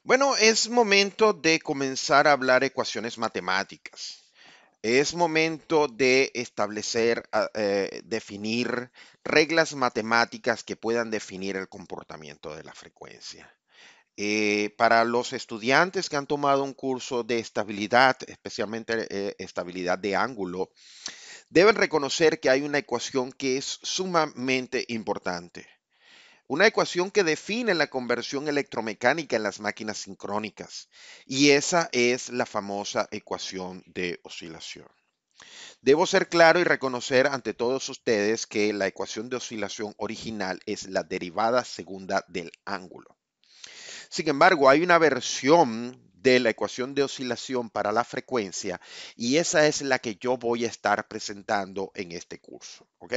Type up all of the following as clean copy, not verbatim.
Bueno, es momento de comenzar a hablar ecuaciones matemáticas. Es momento de establecer, definir reglas matemáticas que puedan definir el comportamiento de la frecuencia. Para los estudiantes que han tomado un curso de estabilidad, especialmente estabilidad de ángulo, deben reconocer que hay una ecuación que es sumamente importante. Una ecuación que define la conversión electromecánica en las máquinas sincrónicas. Y esa es la famosa ecuación de oscilación. Debo ser claro y reconocer ante todos ustedes que la ecuación de oscilación original es la derivada segunda del ángulo. Sin embargo, hay una versión de la ecuación de oscilación para la frecuencia y esa es la que yo voy a estar presentando en este curso. ¿Ok?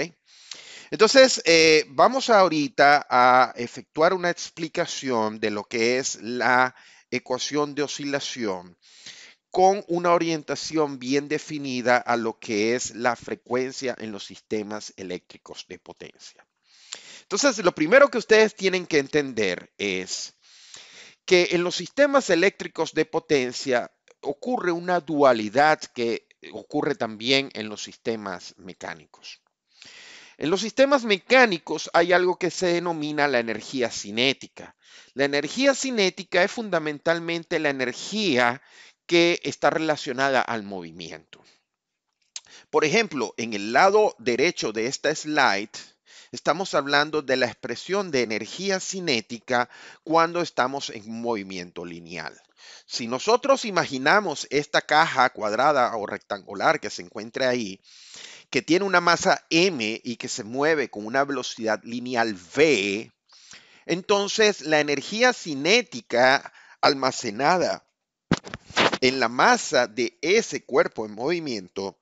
Entonces, vamos ahorita a efectuar una explicación de lo que es la ecuación de oscilación con una orientación bien definida a lo que es la frecuencia en los sistemas eléctricos de potencia. Entonces, lo primero que ustedes tienen que entender es que en los sistemas eléctricos de potencia ocurre una dualidad que ocurre también en los sistemas mecánicos. En los sistemas mecánicos hay algo que se denomina la energía cinética. La energía cinética es fundamentalmente la energía que está relacionada al movimiento. Por ejemplo, en el lado derecho de esta slide, estamos hablando de la expresión de energía cinética cuando estamos en un movimiento lineal. Si nosotros imaginamos esta caja cuadrada o rectangular que se encuentra ahí, que tiene una masa m y que se mueve con una velocidad lineal v, entonces la energía cinética almacenada en la masa de ese cuerpo en movimiento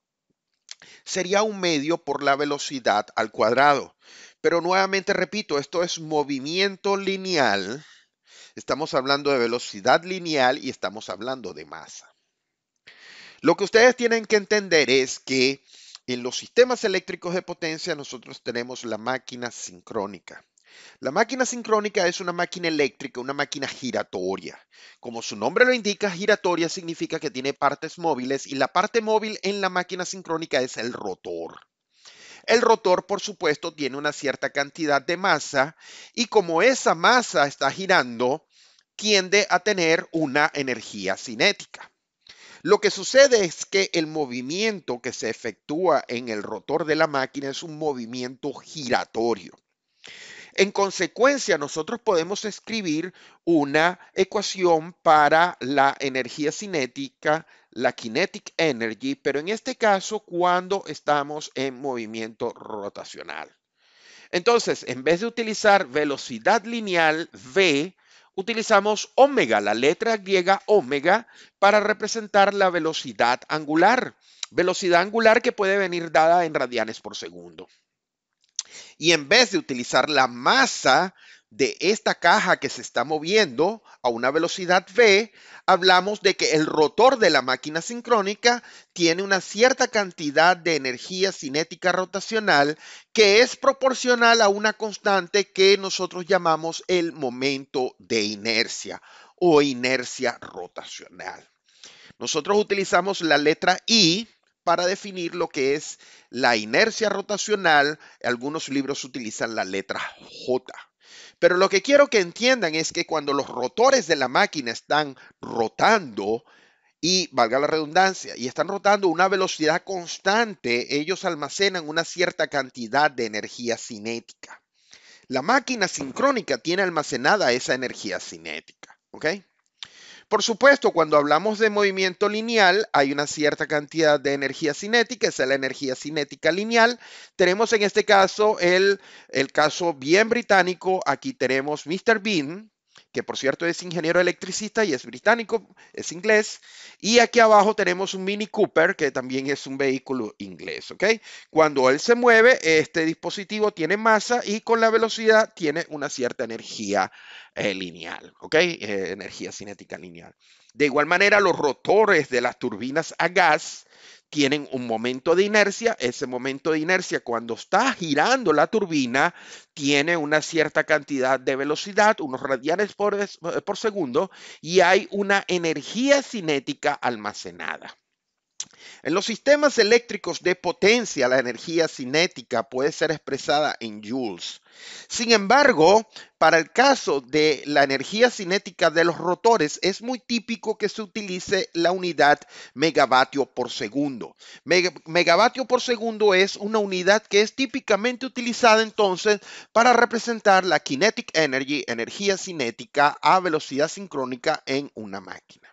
sería un medio por la velocidad al cuadrado. Pero nuevamente repito, esto es movimiento lineal. Estamos hablando de velocidad lineal y estamos hablando de masa. Lo que ustedes tienen que entender es que en los sistemas eléctricos de potencia nosotros tenemos la máquina sincrónica. La máquina sincrónica es una máquina eléctrica, una máquina giratoria. Como su nombre lo indica, giratoria significa que tiene partes móviles y la parte móvil en la máquina sincrónica es el rotor. El rotor, por supuesto, tiene una cierta cantidad de masa y como esa masa está girando, tiende a tener una energía cinética. Lo que sucede es que el movimiento que se efectúa en el rotor de la máquina es un movimiento giratorio. En consecuencia, nosotros podemos escribir una ecuación para la energía cinética, la kinetic energy, pero en este caso cuando estamos en movimiento rotacional. Entonces, en vez de utilizar velocidad lineal v, utilizamos omega, la letra griega omega, para representar la velocidad angular. Velocidad angular que puede venir dada en radianes por segundo. Y en vez de utilizar la masa de esta caja que se está moviendo a una velocidad v, hablamos de que el rotor de la máquina sincrónica tiene una cierta cantidad de energía cinética rotacional que es proporcional a una constante que nosotros llamamos el momento de inercia o inercia rotacional. Nosotros utilizamos la letra I para definir lo que es la inercia rotacional. Algunos libros utilizan la letra J. Pero lo que quiero que entiendan es que cuando los rotores de la máquina están rotando, y valga la redundancia, y están rotando a una velocidad constante, ellos almacenan una cierta cantidad de energía cinética. La máquina sincrónica tiene almacenada esa energía cinética. ¿Ok? Por supuesto, cuando hablamos de movimiento lineal, hay una cierta cantidad de energía cinética, esa es la energía cinética lineal. Tenemos en este caso el caso bien británico. Aquí tenemos Mr. Bean, que por cierto es ingeniero electricista y es británico, es inglés. Y aquí abajo tenemos un Mini Cooper, que también es un vehículo inglés. ¿Ok? Cuando él se mueve, este dispositivo tiene masa y con la velocidad tiene una cierta energía lineal, ¿ok? Energía cinética lineal. De igual manera, los rotores de las turbinas a gas tienen un momento de inercia. Ese momento de inercia, cuando está girando la turbina, tiene una cierta cantidad de velocidad, unos radianes por segundo, y hay una energía cinética almacenada. En los sistemas eléctricos de potencia, la energía cinética puede ser expresada en joules. Sin embargo, para el caso de la energía cinética de los rotores, es muy típico que se utilice la unidad megavatio por segundo. Megavatio por segundo es una unidad que es típicamente utilizada entonces para representar la kinetic energy, energía cinética a velocidad sincrónica en una máquina.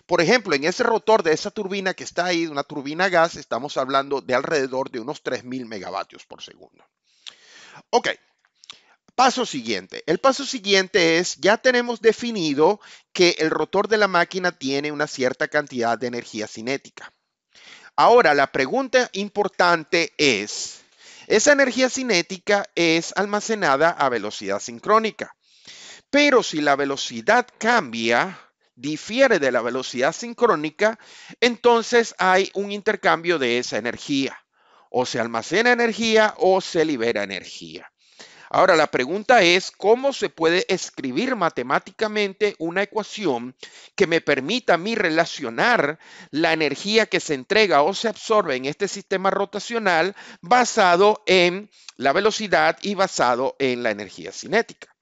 Por ejemplo, en ese rotor de esa turbina que está ahí, una turbina a gas, estamos hablando de alrededor de unos 3000 megavatios por segundo. Ok, paso siguiente. El paso siguiente es, ya tenemos definido que el rotor de la máquina tiene una cierta cantidad de energía cinética. Ahora, la pregunta importante es, esa energía cinética es almacenada a velocidad sincrónica, pero si la velocidad cambia, difiere de la velocidad sincrónica, entonces hay un intercambio de esa energía. O se almacena energía o se libera energía. Ahora, la pregunta es, ¿cómo se puede escribir matemáticamente una ecuación que me permita a mí relacionar la energía que se entrega o se absorbe en este sistema rotacional basado en la velocidad y basado en la energía cinética?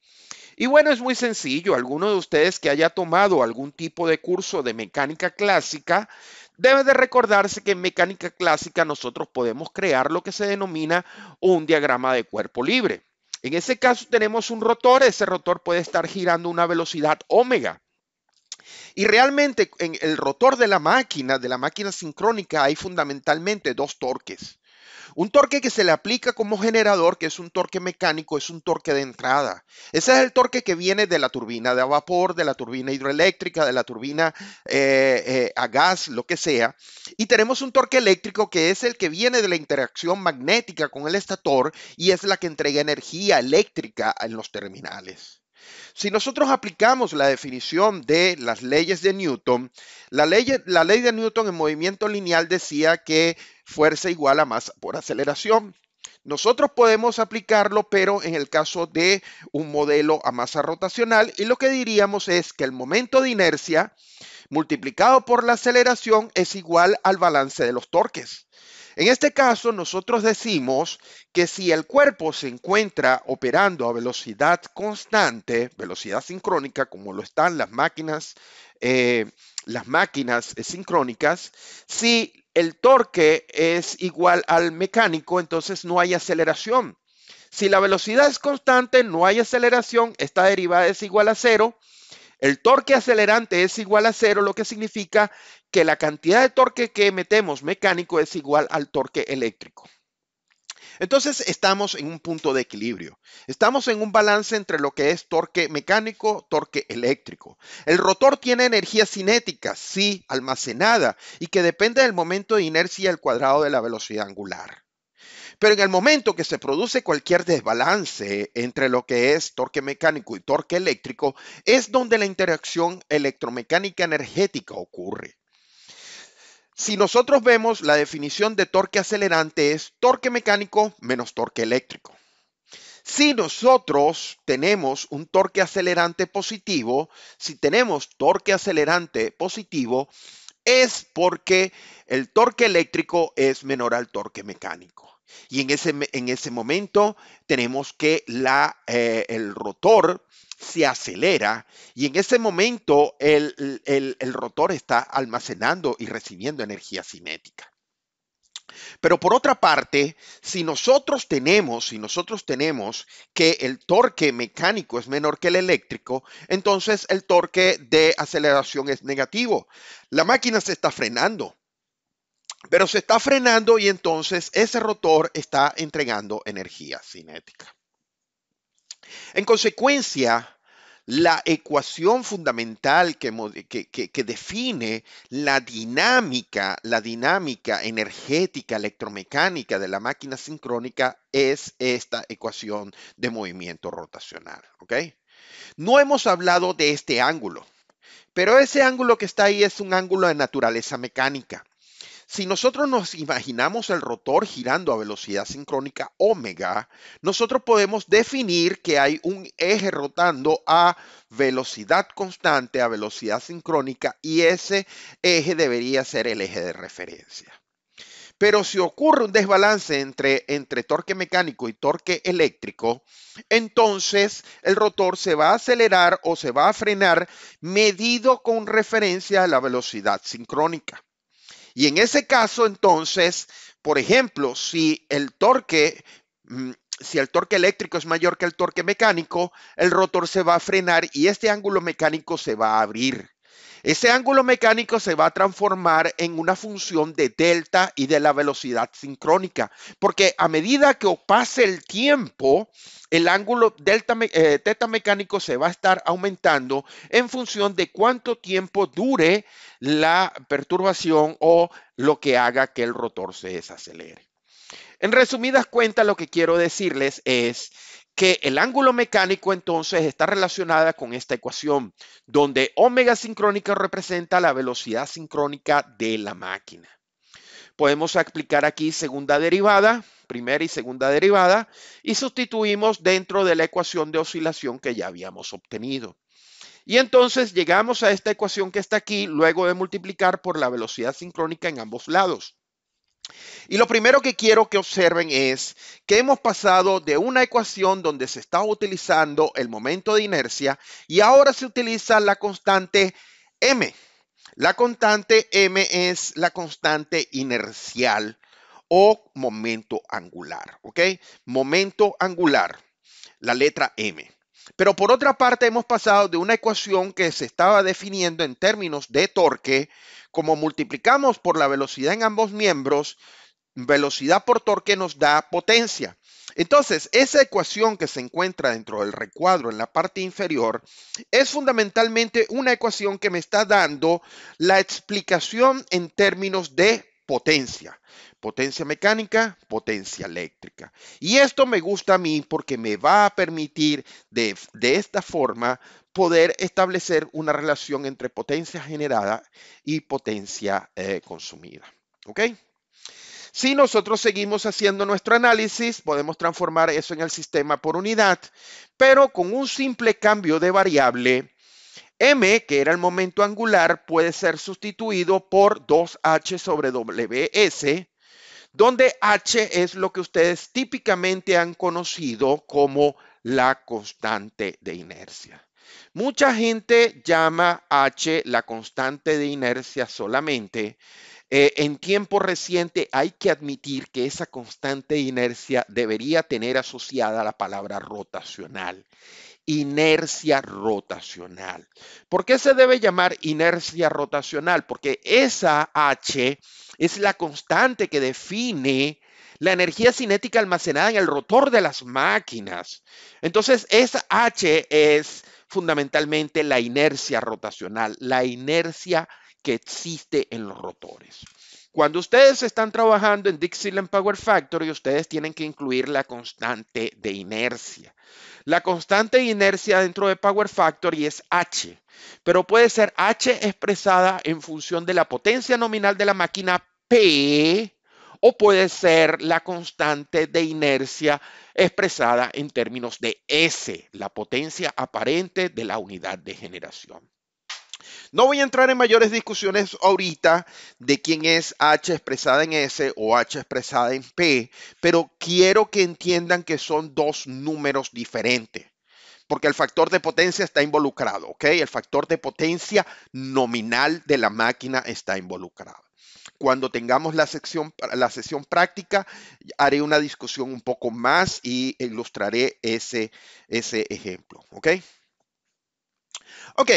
Y bueno, es muy sencillo. Alguno de ustedes que haya tomado algún tipo de curso de mecánica clásica debe de recordarse que en mecánica clásica nosotros podemos crear lo que se denomina un diagrama de cuerpo libre. En ese caso tenemos un rotor. Ese rotor puede estar girando a una velocidad omega. Y realmente en el rotor de la máquina sincrónica, hay fundamentalmente dos torques. Un torque que se le aplica como generador, que es un torque mecánico, es un torque de entrada. Ese es el torque que viene de la turbina de vapor, de la turbina hidroeléctrica, de la turbina a gas, lo que sea. Y tenemos un torque eléctrico que es el que viene de la interacción magnética con el estator y es la que entrega energía eléctrica en los terminales. Si nosotros aplicamos la definición de las leyes de Newton, la ley de Newton en movimiento lineal decía que fuerza igual a masa por aceleración. Nosotros podemos aplicarlo, pero en el caso de un modelo a masa rotacional, y lo que diríamos es que el momento de inercia multiplicado por la aceleración es igual al balance de los torques. En este caso, nosotros decimos que si el cuerpo se encuentra operando a velocidad constante, velocidad sincrónica, como lo están las máquinas sincrónicas, si el torque es igual al mecánico, entonces no hay aceleración. Si la velocidad es constante, no hay aceleración, esta derivada es igual a cero. El torque acelerante es igual a cero, lo que significa que la cantidad de torque que metemos mecánico es igual al torque eléctrico. Entonces estamos en un punto de equilibrio. Estamos en un balance entre lo que es torque mecánico, torque eléctrico. El rotor tiene energía cinética, sí, almacenada, y que depende del momento de inercia al cuadrado de la velocidad angular. Pero en el momento que se produce cualquier desbalance entre lo que es torque mecánico y torque eléctrico, es donde la interacción electromecánica energética ocurre. Si nosotros vemos, la definición de torque acelerante es torque mecánico menos torque eléctrico. Si nosotros tenemos un torque acelerante positivo, es porque el torque eléctrico es menor al torque mecánico. Y en ese momento tenemos que el rotor se acelera y en ese momento el rotor está almacenando y recibiendo energía cinética. Pero por otra parte, si nosotros tenemos que el torque mecánico es menor que el eléctrico, entonces el torque de aceleración es negativo. La máquina se está frenando. Pero se está frenando y entonces ese rotor está entregando energía cinética. En consecuencia, la ecuación fundamental que define la dinámica energética electromecánica de la máquina sincrónica es esta ecuación de movimiento rotacional. ¿Ok? No hemos hablado de este ángulo, pero ese ángulo que está ahí es un ángulo de naturaleza mecánica. Si nosotros nos imaginamos el rotor girando a velocidad sincrónica omega, nosotros podemos definir que hay un eje rotando a velocidad constante, a velocidad sincrónica, y ese eje debería ser el eje de referencia. Pero si ocurre un desbalance entre torque mecánico y torque eléctrico, entonces el rotor se va a acelerar o se va a frenar medido con referencia a la velocidad sincrónica. Y en ese caso, entonces, por ejemplo, si el torque eléctrico es mayor que el torque mecánico, el rotor se va a frenar y este ángulo mecánico se va a abrir. Ese ángulo mecánico se va a transformar en una función de delta y de la velocidad sincrónica, porque a medida que pase el tiempo, el ángulo teta mecánico se va a estar aumentando en función de cuánto tiempo dure la perturbación o lo que haga que el rotor se desacelere. En resumidas cuentas, lo que quiero decirles es que el ángulo mecánico entonces está relacionada con esta ecuación, donde omega sincrónica representa la velocidad sincrónica de la máquina. Podemos aplicar aquí segunda derivada, primera y segunda derivada, y sustituimos dentro de la ecuación de oscilación que ya habíamos obtenido. Y entonces llegamos a esta ecuación que está aquí luego de multiplicar por la velocidad sincrónica en ambos lados. Y lo primero que quiero que observen es que hemos pasado de una ecuación donde se estaba utilizando el momento de inercia y ahora se utiliza la constante m. La constante m es la constante inercial o momento angular, ¿ok? Momento angular, la letra m. Pero por otra parte hemos pasado de una ecuación que se estaba definiendo en términos de torque, como multiplicamos por la velocidad en ambos miembros, velocidad por torque nos da potencia. Entonces, esa ecuación que se encuentra dentro del recuadro en la parte inferior es fundamentalmente una ecuación que me está dando la explicación en términos de potencia. Potencia mecánica, potencia eléctrica. Y esto me gusta a mí porque me va a permitir de esta forma poder establecer una relación entre potencia generada y potencia consumida. ¿Ok? Si nosotros seguimos haciendo nuestro análisis, podemos transformar eso en el sistema por unidad, pero con un simple cambio de variable, m, que era el momento angular, puede ser sustituido por 2h sobre ws, donde h es lo que ustedes típicamente han conocido como la constante de inercia. Mucha gente llama h la constante de inercia solamente. En tiempo reciente hay que admitir que esa constante de inercia debería tener asociada la palabra rotacional. Inercia rotacional. ¿Por qué se debe llamar inercia rotacional? Porque esa H es la constante que define la energía cinética almacenada en el rotor de las máquinas. Entonces, esa H es fundamentalmente la inercia rotacional, la inercia que existe en los rotores. Cuando ustedes están trabajando en Dixieland Power Factory, ustedes tienen que incluir la constante de inercia. La constante de inercia dentro de Power Factory es H, pero puede ser H expresada en función de la potencia nominal de la máquina P, o puede ser la constante de inercia expresada en términos de S, la potencia aparente de la unidad de generación. No voy a entrar en mayores discusiones ahorita de quién es H expresada en S o H expresada en P, pero quiero que entiendan que son dos números diferentes, porque el factor de potencia está involucrado, ¿ok? El factor de potencia nominal de la máquina está involucrado. Cuando tengamos la sesión práctica, haré una discusión un poco más y ilustraré ese ejemplo, ¿ok? Ok,